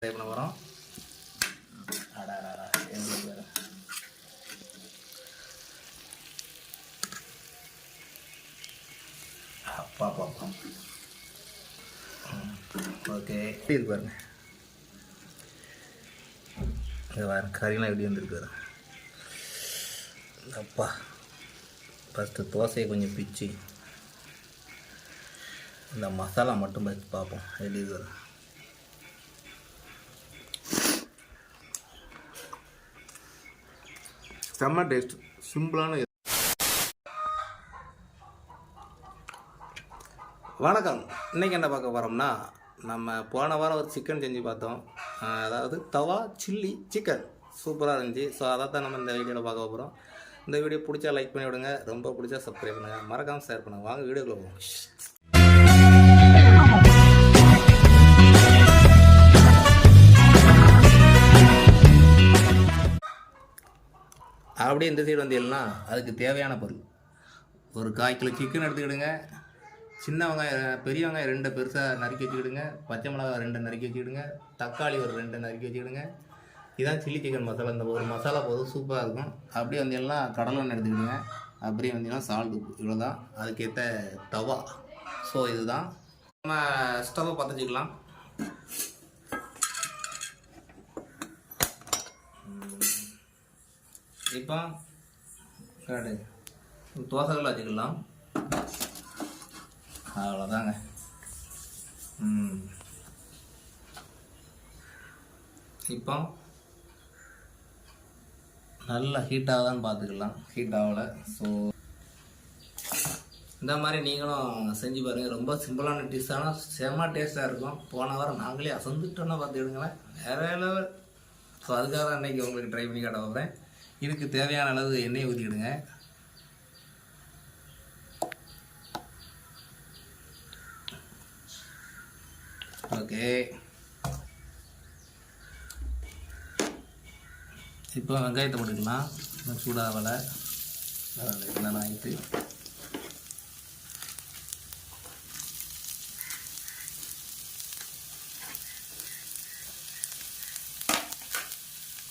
Try பண்ண போகிறோம். அடாடா எங்களுக்கு வேறு அப்பா பாப்பா. ஓகே இது பாருங்க, இது பாருங்க கறிலாம் எப்படி வந்துருக்கு. அப்பா ஃபஸ்ட்டு தோசையை கொஞ்சம் பிச்சு இந்த மசாலா மட்டும் வச்சு பார்ப்போம் எப்படி இது வரும். செம்ம டேஸ்ட், சிம்பிளான. வணக்கம். இன்றைக்கி என்ன பார்க்க போகிறோம்னா, நம்ம போன வாரம் ஒரு சிக்கன் செஞ்சு பார்த்தோம். அதாவது தவா சில்லி சிக்கன் சூப்பராக இருந்துச்சு. ஸோ அதை தான் நம்ம இந்த வீடியோவில் பார்க்க போகிறோம். இந்த வீடியோ பிடிச்சா லைக் பண்ணி விடுங்க, ரொம்ப பிடிச்சா சப்ஸ்கிரைப் பண்ணுங்கள், மறக்காமல் ஷேர் பண்ணுங்கள். வாங்க வீடியோக்குள்ள போவோம். அப்படியே இந்த சைடு வந்தீங்கன்னா அதுக்கு தேவையான பொருள் ஒரு 1/4 கிலோ சிக்கன் எடுத்துக்கிடுங்க. சின்ன வெங்காயம் பெரிய வெங்காயம் 2 பெருசாக நறுக்கி வச்சுக்கிடுங்க. பச்சை மிளகாய் 2 நறுக்கி வச்சுக்கிடுங்க. தக்காளி ஒரு 2 நறுக்கி வச்சுக்கிடுங்க. இதான் சில்லி சிக்கன் மசாலா. இந்த ஒரு மசாலா போதும், சூப்பராக இருக்கும். அப்படியே வந்தீங்கன்னா கடலை எண்ணெய் எடுத்துக்கிடுங்க. அப்படியே வந்தீங்கன்னா சால்ட் உப்பு, இவ்வளோ தான். அதுக்கேற்ற தவா. ஸோ இதுதான். நம்ம ஸ்டவ்வை பற்ற வச்சுக்கலாம். இப்போ தோசைகள் வச்சுக்கலாம். அவ்வளோதாங்க. இப்போ நல்லா ஹீட் ஆகுதான்னு பார்த்துக்கலாம். ஹீட் ஆகலை. ஸோ இந்த மாதிரி நீங்களும் செஞ்சு பாருங்கள். ரொம்ப சிம்பிளான டிஷ்ஷான செம்ம டேஸ்ட்டாக இருக்கும். போன வாரம் நாங்களே அசந்துட்டோன்னா பார்த்துக்கிடுங்களேன், வேறு லெவல். ஸோ அதுக்காக தான் இன்றைக்கி உங்களுக்கு ட்ரை பண்ணி காட்ட போகிறேன். இதுக்கு தேவையான அளவு எண்ணெய் ஊற்றிக்கிடுங்க. ஓகே, இப்போ வெங்காயத்தை போட்டுக்கலாம். சூடாகலை என்னென்ன ஆகிட்டு.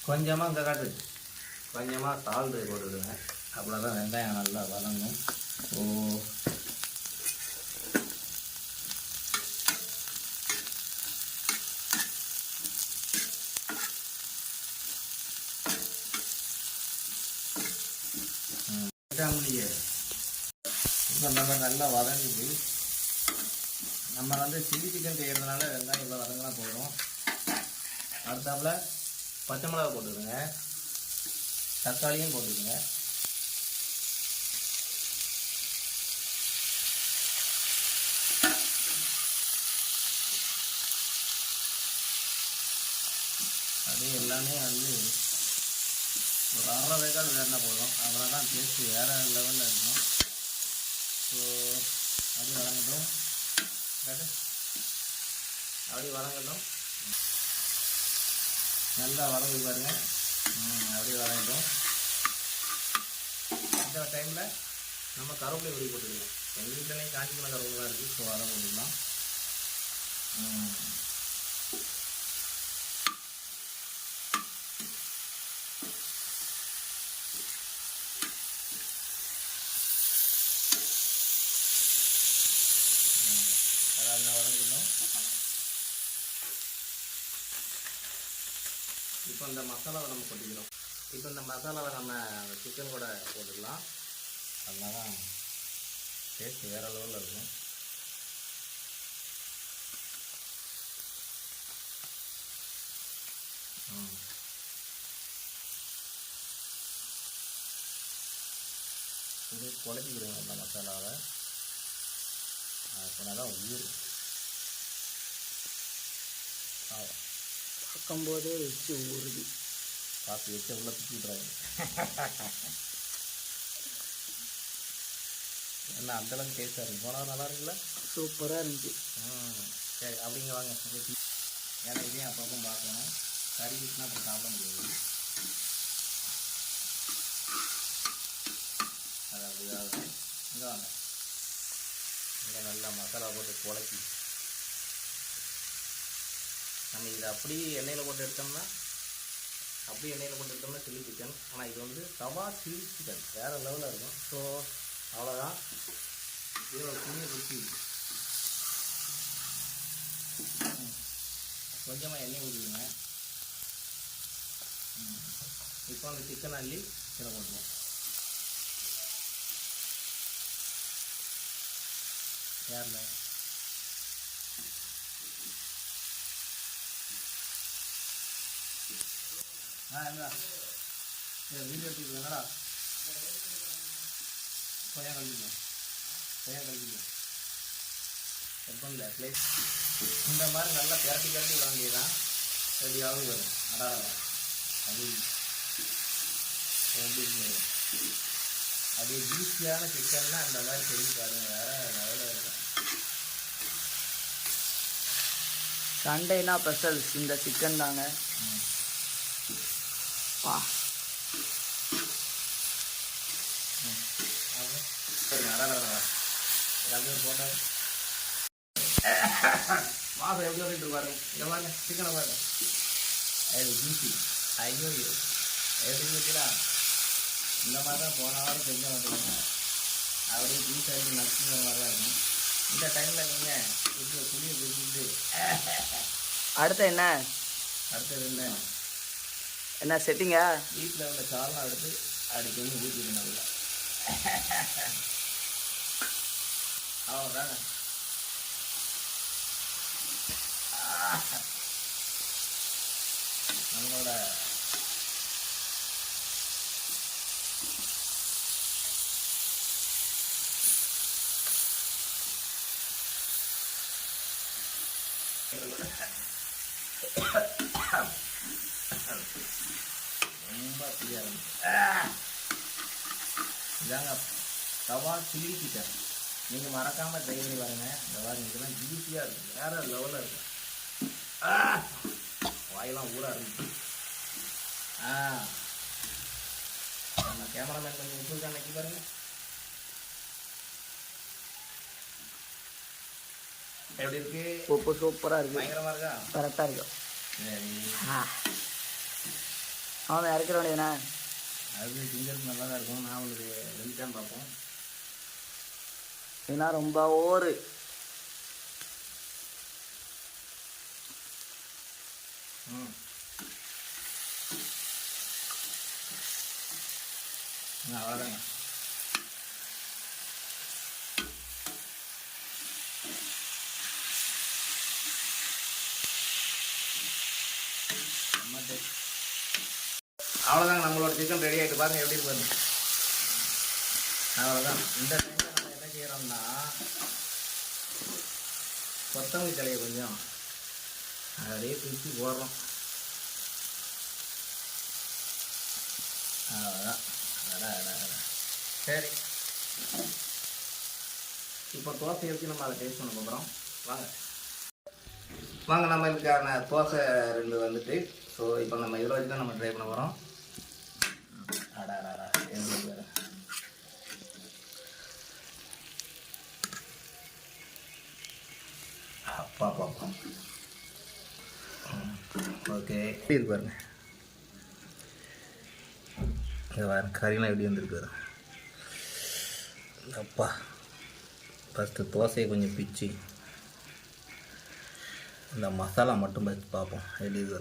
கொஞ்சமாக இங்கே காட்டு, கொஞ்சமாக சால்ட்டு போட்டுவிடுங்க. அவ்வளோதான். வெங்காயம் நல்லா வதங்கும். ஓ இப்போ நம்ம நல்லா வதங்குது. நம்ம வந்து சில்லி சிக்கன் செய்கிறதுனால வெங்காயம் இவ்வளோ வதங்கினா போதும். அடுத்தாப்புல பச்சை மிளகா போட்டுருங்க, தக்காளியும் போட்டுருங்க. அப்படியே எல்லாமே வந்து ஒரு 1/2 வேக்காடு வேணா போதும். அப்புறம் தான் டேஸ்ட்டு வேறு லெவலில் இருக்கும். ஸோ அப்படி வதங்கட்டும். அப்படி வதங்கட்டும். நல்லா வதங்கி பாருங்கள். அப்படியே வதங்கட்டும். இந்த டைமில் நம்ம கருவேப்பிலை உருவி போட்டுக்கலாம். எங்கள் வீட்டிலையும் காஞ்சிக்கணும் கருவேப்பிலாம் இருக்குது. ஸோ அதை போட்டுக்கலாம். வதங்கணும். இப்போ இந்த மசாலாவை நம்ம கொட்டிக்கிறோம். இப்போ இந்த மசாலாவை நம்ம சிக்கன் கூட போட்டுக்கலாம். அதனால தான் டேஸ்ட் வேறு லெவலில் இருக்கும். இது குழப்பிக்கிறோம் அந்த மசாலாவை. அப்படின்னா தான் ஊறும். பார்க்கும்போதே வச்சு ஊறுது. பார்த்து வச்சு எவ்வளோ பிச்சு விட்றாங்க. என்ன அந்தளவுக்கு டேஸ்ட்டாக இருக்குது. போனால் நல்லா இருக்குல்ல, சூப்பராக இருந்துச்சு. சரி அப்படிங்க வாங்க. ஏன்னா இதையும் அப்பப்போ பார்க்கணும். கறி விட்டுனா அப்புறம் சாப்பிட முடியாது. அது அப்படிதான். இங்கே வாங்க. இங்கே நல்லா மசாலா போட்டு குழச்சி நம்ம இதை அப்படியே எண்ணெயில் போட்டு எடுத்தோம்னா சில்லி சிக்கன். ஆனால் இது வந்து தவா சில்லி சிக்கன் வேறு லெவலில் இருக்கும். ஸோ அவ்வளோதான். இதோட துணியை பிடிச்சி கொஞ்சமாக எண்ணெய் ஊற்றிடுங்க. இப்போ அந்த சிக்கன் அள்ளி இதில் போட்டுருவோம். யாரில் என்னடா வீடியோ எடுத்துக்கிட்டுங்கடா. கொய்யா கழிக்கணும் எப்பல ப்ளேஸ் இந்த மாதிரி நல்லா பிரட்டி விட வேண்டியதுதான். ரெடியாகவே வரும். அது அப்படியே ஈஸியான சிக்கன்னா அந்த மாதிரி செஞ்சு பாருங்க. வேறு லெவலில் இருக்கும். சண்டேனா ஸ்பெஷல் இந்த சிக்கன் தாங்க. வா போட்டேன் வாசம் எப்படி வந்துட்டு பாருங்க. இந்த மாதிரி சிக்கனை பாருங்க. அது ஜூசி. ஐயோ எப்படி வச்சுடா. இந்த மாதிரி தான் போன வாரம் செஞ்ச மாட்டேங்க. அப்படியே ஜூஸ் ஆகி நச்சுங்கிற மாதிரி தான் இருக்கும். இந்த டைமில் நீங்கள் இப்போ புளியை பிடிச்சிட்டு அடுத்தது என்ன செட்டிங்க வீட்டில் உள்ள சாலம் எடுத்து அடிக்கடி ஊற்றிக்கணும். நல்லா அவ்வளோதாங்க. நம்மளோட ரொம்ப இதாங்க தவா சில்லி சிக்கன். நீங்கள் மறக்காமல் ட்ரை பண்ணி பாருங்க. இந்த மாதிரி இதெல்லாம் ஈஸியாக இருக்கும். வேறு லெவலில் இருக்கும். வாயெல்லாம் ஊற இருந்துச்சு. நம்ம கேமராமேன் கொஞ்சம் உப்பு கணக்கி பாருங்க. எப்படி இருக்கு? உப்பு சூப்பராக இருக்குது. பயங்கரமாக இருக்கா? கரெக்டாக இருக்கும். சரி அவன் இறக்கிற வேண்டியதுண்ணா. அது திங்கிறது நல்லா தான் இருக்கும். நான் உங்களுக்கு 2 டைம் பார்ப்போம். ஏன்னா ரொம்ப ஓரு அவ்வளோதாங்க. அவ்வளோதாங்க. நம்மளோட சிக்கன் ரெடி ஆகிட்டு பாருங்க எப்படி இருக்கு பாருங்க. அவ்வளோதான். இந்த டைமில் நம்ம என்ன செய்கிறோம்னா கொத்தமல்லி தலையை கொஞ்சம் அப்படியே தூக்கி போடுறோம். அவ்வளோதான். சரி, இப்போ தோசை வச்சு நம்ம அதை டேஸ்ட் பண்ண போகிறோம். வாங்க நம்மளுக்கான தோசை 2 வந்துட்டு. ஸோ இப்போ நம்ம இதில் வச்சு தான் நம்ம ட்ரை பண்ண போகிறோம். அப்பா ஓகே இது பாருங்க. இது பாருங்க கறிலாம் எப்படி வந்துருக்கு. அப்பா ஃபஸ்ட்டு தோசையை கொஞ்சம் பிச்சு இந்த மசாலா மட்டும் வச்சு பார்ப்போம் எப்படி இது.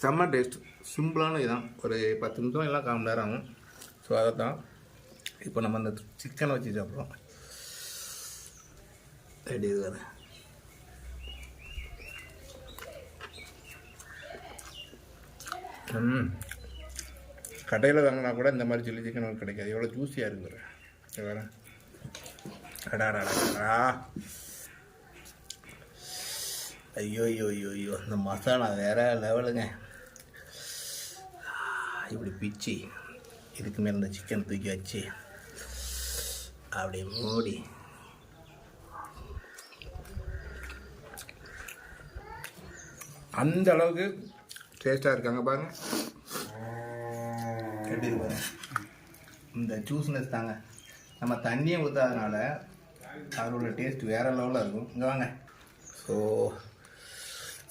செம்ம டேஸ்ட். சிம்பிளான இதுதான். ஒரு 10 நிமிஷம் எல்லாம் 1/4 மணி நேரம் ஆகும். ஸோ அதை தான் இப்போ நம்ம அந்த சிக்கனை வச்சு சாப்பிட்றோம். எப்படி இது வேறு. கடையில் வாங்கினா கூட இந்த மாதிரி சில்லி சிக்கன் கிடைக்காது. எவ்வளோ ஜூஸியாக இருக்குற வேறு. அடாடா ஐயோ இந்த மசாலா வேறு லெவலுங்க. இப்படி பிச்சு இதுக்கு மேலே இந்த சிக்கன் தூக்கி வச்சு அப்படியே மூடி அந்த அளவுக்கு டேஸ்ட்டாக இருக்காங்க பாருங்க. எப்படி இருப்பாங்க இந்த ஜூஸ்னஸ் தாங்க நம்ம தண்ணியை ஊற்றாதனால அதோட டேஸ்ட் வேறு லெவலில் இருக்கும். இங்கே வாங்க. ஸோ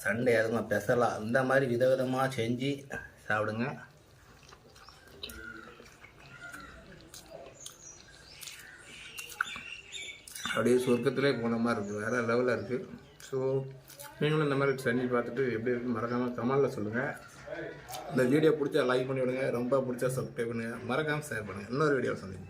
சண்டே அதுமா ஸ்பெஷலாக இந்த மாதிரி விதவிதமாக செஞ்சு சாப்பிடுங்க. அப்படியே சொர்க்கத்திலே போன மாதிரி இருக்குது, வேறு லெவலில் இருக்குது. ஸோ நீங்களும் இந்த மாதிரி செஞ்சு பார்த்துட்டு எப்படி இருக்குன்னு மறக்காமல் கமெண்டில் சொல்லுங்கள். இந்த வீடியோ பிடிச்சா லைக் பண்ணி விடுங்க, ரொம்ப பிடிச்சா சப்ஸ்கிரைப் பண்ணுங்கள், மறக்காமல் ஷேர் பண்ணுங்கள். இன்னொரு வீடியோ சந்திங்க.